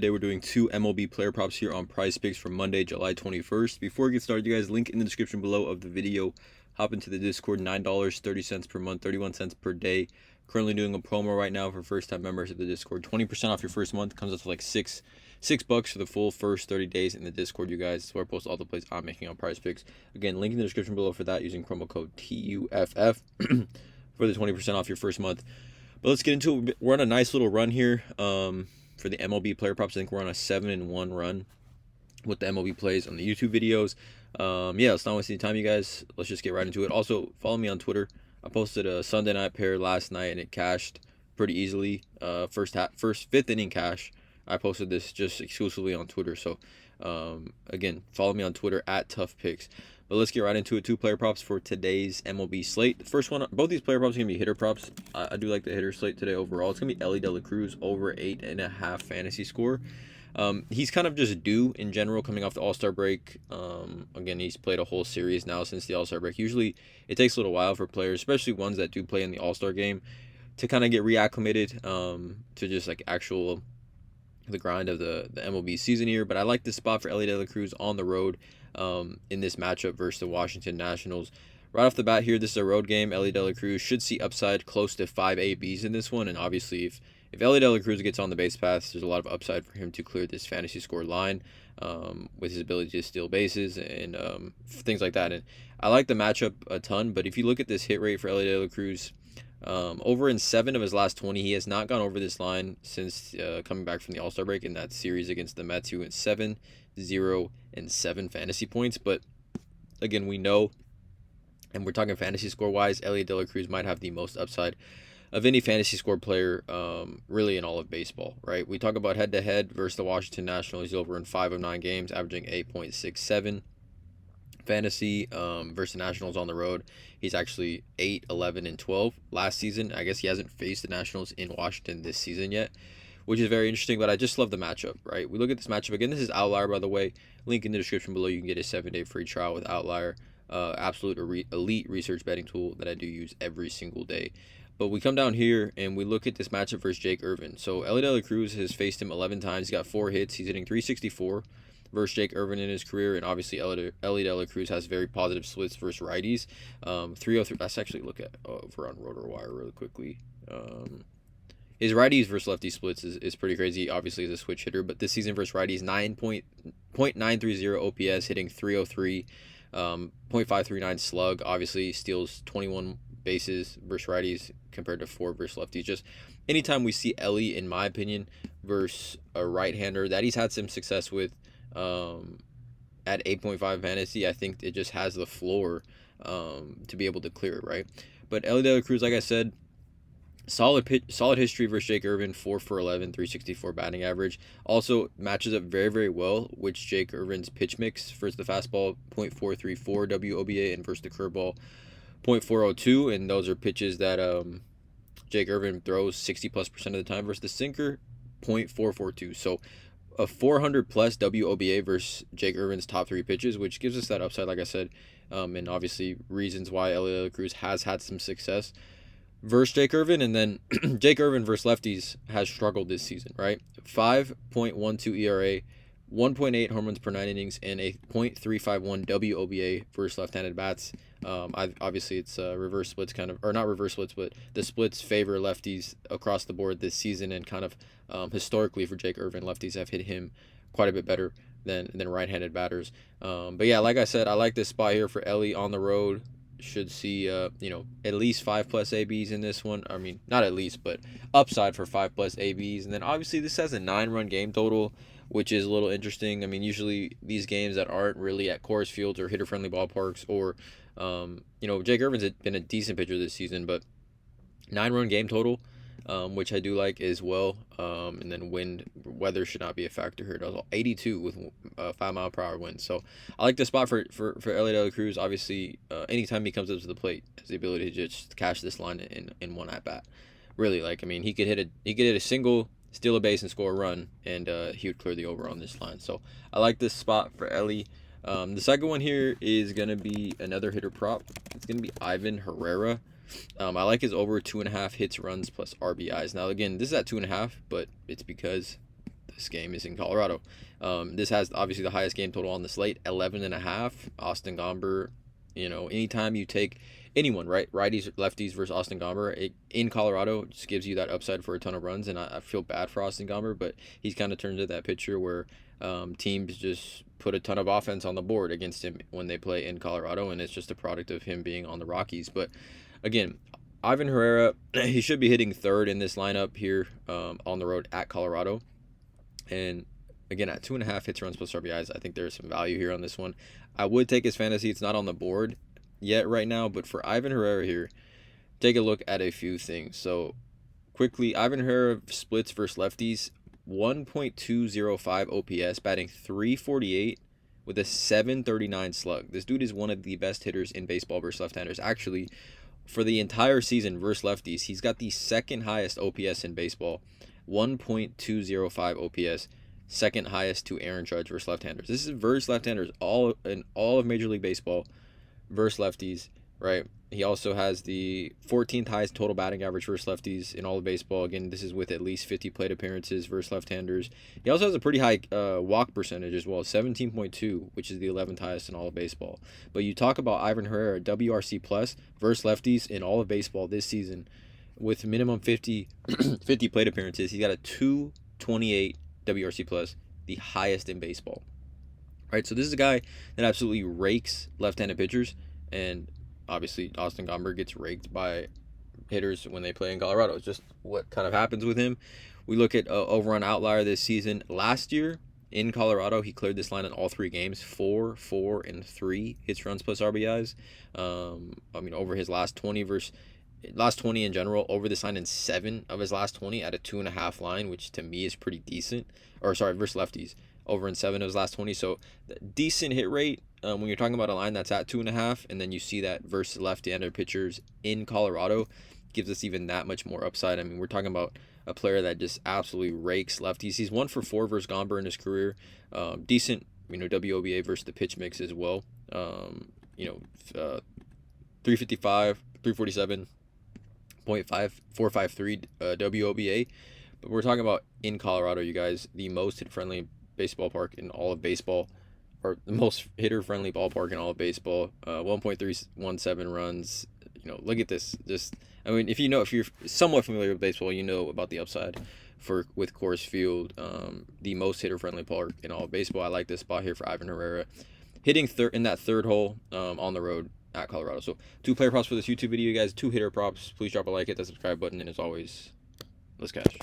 Today we're doing two MLB player props here on PrizePicks for Monday, July 21st. Before we get started, you guys, link in the description below of the video. Hop into the Discord, $9.30 per month, 31 cents per day. Currently doing a promo right now for first-time members of the Discord. 20% off your first month. Comes up to like $6 for the full first 30 days in the Discord, you guys. That's where I post all the plays I'm making on PrizePicks. Again, link in the description below for that using promo code TUFF for the 20% off your first month. But let's get into it. We're on a nice little run here. For the MLB player props, I think we're on a 7-1 run with the MLB plays on the YouTube videos. Yeah, let's not waste any time, you guys. Let's just get right into it. Also, follow me on Twitter. I posted a Sunday night pair last night, and it cashed pretty easily. Fifth inning cash. I posted this just exclusively on Twitter. So, again, follow me on Twitter at ToughPicks. But let's get right into it. Two player props for today's MLB slate. The first one, both these player props are going to be hitter props. I do like the hitter slate today overall. It's going to be Elly De La Cruz over 8.5 fantasy score. He's kind of just due in general coming off the All-Star break. Again, he's played a whole series now since the All-Star break. Usually it takes a little while for players, especially ones that do play in the All-Star game, to kind of get reacclimated to just like the grind of the MLB season here. But I like this spot for Elly De La Cruz on the road in this matchup versus the Washington Nationals. Right off the bat here, this is a road game. Elly De La Cruz should see upside close to 5 ABs in this one, and obviously if Elly De La Cruz gets on the base paths, there's a lot of upside for him to clear this fantasy score line with his ability to steal bases and things like that. And I like the matchup a ton, but if you look at this hit rate for Elly De La Cruz, over in 7 of his last 20, he has not gone over this line since coming back from the All-Star break in that series against the Mets. He went 7, 0, and 7 fantasy points. But again, we know, and we're talking fantasy score-wise, Elly De La Cruz might have the most upside of any fantasy score player really in all of baseball, right? We talk about head-to-head versus the Washington Nationals. He's over in 5 of 9 games, averaging 8.67. Fantasy versus the Nationals on the road, he's actually 8, 11, and 12 last season. I guess he hasn't faced the Nationals in Washington this season yet, which is very interesting, but I just love the matchup, right? We look at this matchup again. This is Outlier, by the way. Link in the description below. You can get a 7-day free trial with Outlier, absolute elite research betting tool that I do use every single day. But we come down here and we look at this matchup versus Jake Irvin. So Elly De La Cruz has faced him 11 times. He's got 4 hits. He's hitting .364 versus Jake Irvin in his career, and obviously Elly De La Cruz has very positive splits versus righties. 303. Let's actually look at over on RotoWire really quickly. His righties versus lefty splits is pretty crazy. Obviously, he's a switch hitter, but this season versus righties, 9.930 OPS, hitting .303, .539 slug. Obviously, steals 21 bases versus righties compared to 4 versus lefties. Just anytime we see Elly, in my opinion, versus a right-hander that he's had some success with at 8.5 fantasy, I think it just has the floor to be able to clear it, right? But Elly De La Cruz, like I said, solid history versus Jake Irvin, 4 for 11, .364 batting average. Also matches up very, very well with Jake Irvin's pitch mix versus the fastball, .434 WOBA, and versus the curveball, .402, and those are pitches that Jake Irvin throws 60+% of the time versus the sinker, .442. So a 400 plus WOBA versus Jake Irvin's top 3 pitches, which gives us that upside, like I said, and obviously reasons why Elly De La Cruz has had some success versus Jake Irvin. And then Jake Irvin versus lefties has struggled this season, right? 5.12 ERA, 1.8 home runs per 9 innings, and a .351 WOBA versus left-handed bats. Obviously, it's reverse splits or not reverse splits, but the splits favor lefties across the board this season, and kind of historically for Jake Irvin, lefties have hit him quite a bit better than right-handed batters. But yeah, like I said, I like this spot here for Elly on the road. Should see at least 5+ ABs in this one. I mean, not at least, but upside for 5+ ABs. And then obviously this has a 9-run game total, which is a little interesting. I mean, usually these games that aren't really at Coors Fields or hitter-friendly ballparks, or Jake Irvin's been a decent pitcher this season, but 9-run game total, which I do like as well. And then weather should not be a factor here. It was 82 with 5-mile-per-hour wind. So I like the spot for Elly De La Cruz. Obviously, anytime he comes up to the plate, has the ability to just cash this line in one at bat. Really, he could hit a single, steal a base, and score a run, and he would clear the over on this line. So I like this spot for Elly. The second one here is going to be another hitter prop. It's going to be Ivan Herrera. I like his over 2.5 hits, runs, plus RBIs. Now, again, this is at 2.5, but it's because This game is in Colorado. This has obviously the highest game total on the slate, 11.5. Austin Gomber, anytime you take anyone, right, righties, lefties versus Austin Gomber in Colorado, just gives you that upside for a ton of runs. And I feel bad for Austin Gomber, but he's kind of turned into that pitcher where teams just put a ton of offense on the board against him when they play in Colorado, and it's just a product of him being on the Rockies. But again, Ivan Herrera, he should be hitting third in this lineup here on the road at Colorado. And again, at 2.5 hits, runs plus RBIs, I think there's some value here on this one. I would take his fantasy. It's not on the board yet right now, but for Ivan Herrera here, take a look at a few things. So quickly, Ivan Herrera splits versus lefties, 1.205 OPS, batting 348 with a 739 slug. This dude is one of the best hitters in baseball versus left-handers. Actually, for the entire season versus lefties, he's got the second highest OPS in baseball, 1.205 OPS, second highest to Aaron Judge versus left-handers. This is versus left-handers all of Major League Baseball versus lefties, right? He also has the 14th highest total batting average versus lefties in all of baseball. Again, this is with at least 50 plate appearances versus left-handers. He also has a pretty high walk percentage as well, 17.2, which is the 11th highest in all of baseball. But you talk about Ivan Herrera, WRC plus versus lefties in all of baseball this season with minimum 50 plate appearances. He's got a 228 WRC plus, the highest in baseball. Right, so this is a guy that absolutely rakes left-handed pitchers, and obviously Austin Gomber gets raked by hitters when they play in Colorado. It's just what kind of happens with him. We look at over on outlier this season. Last year in Colorado, he cleared this line in all 3 games, 4, 4, and 3 hits, runs plus RBIs. Over his last 20 in general, over this line in 7 of his last 20 at a 2.5 line, which to me is pretty decent. Versus lefties, over in 7 of his last 20. So decent hit rate when you're talking about a line that's at 2.5, and then you see that versus left-handed pitchers in Colorado, gives us even that much more upside. I mean, we're talking about a player that just absolutely rakes lefties. He's 1 for 4 versus Gomber in his career. Decent, WOBA versus the pitch mix as well. 355, 347. 0.453 WOBA, but we're talking about in Colorado, you guys, the most hit-friendly baseball park in all of baseball, or the most hitter-friendly ballpark in all of baseball. 1.317 runs. Look at this. If you're somewhat familiar with baseball, you know about the upside with Coors Field, the most hitter-friendly park in all of baseball. I like this spot here for Ivan Herrera, hitting in that third hole on the road at Colorado. So 2 player props for this YouTube video, you guys. 2 hitter props. Please drop a like, hit that subscribe button, and as always, let's cash.